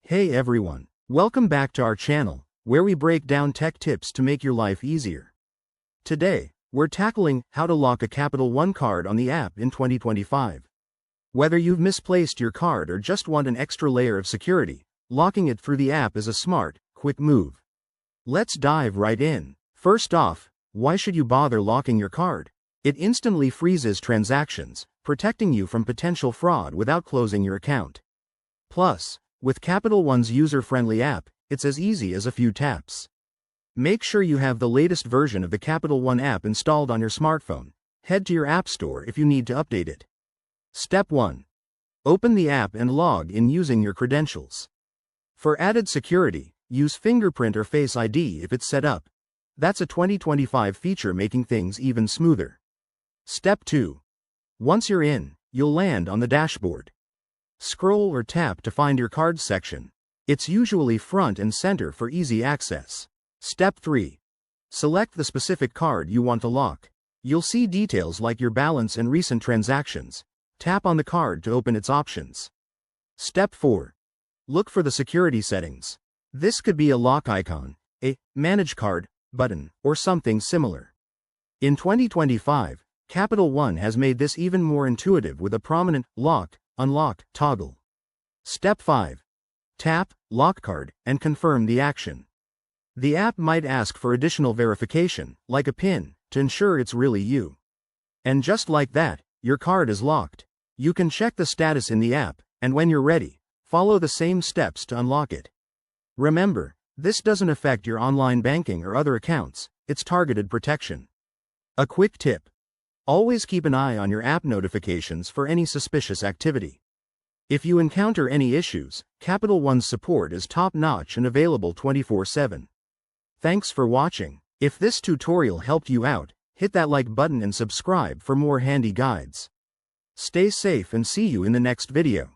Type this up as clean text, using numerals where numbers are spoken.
Hey everyone, welcome back to our channel, where we break down tech tips to make your life easier. Today, we're tackling how to lock a Capital One card on the app in 2025. Whether you've misplaced your card or just want an extra layer of security, locking it through the app is a smart, quick move. Let's dive right in. First off, why should you bother locking your card? It instantly freezes transactions, protecting you from potential fraud without closing your account. Plus, with Capital One's user-friendly app, it's as easy as a few taps. Make sure you have the latest version of the Capital One app installed on your smartphone. Head to your app store if you need to update it. Step 1. Open the app and log in using your credentials. For added security, use fingerprint or Face ID if it's set up. That's a 2025 feature making things even smoother. Step 2. Once you're in, you'll land on the dashboard. Scroll or tap to find your cards section. It's usually front and center for easy access. Step 3. Select the specific card you want to lock. You'll see details like your balance and recent transactions. Tap on the card to open its options. Step 4. Look for the security settings. This could be a lock icon, a Manage Card button, or something similar. In 2025, Capital One has made this even more intuitive with a prominent Lock, Unlock toggle. Step 5. Tap Lock Card and confirm the action. The app might ask for additional verification, like a PIN, to ensure it's really you. And just like that, your card is locked. You can check the status in the app, and when you're ready, follow the same steps to unlock it. Remember, this doesn't affect your online banking or other accounts, it's targeted protection. A quick tip. Always keep an eye on your app notifications for any suspicious activity. If you encounter any issues, Capital One's support is top-notch and available 24/7. Thanks for watching. If this tutorial helped you out, hit that like button and subscribe for more handy guides. Stay safe and see you in the next video.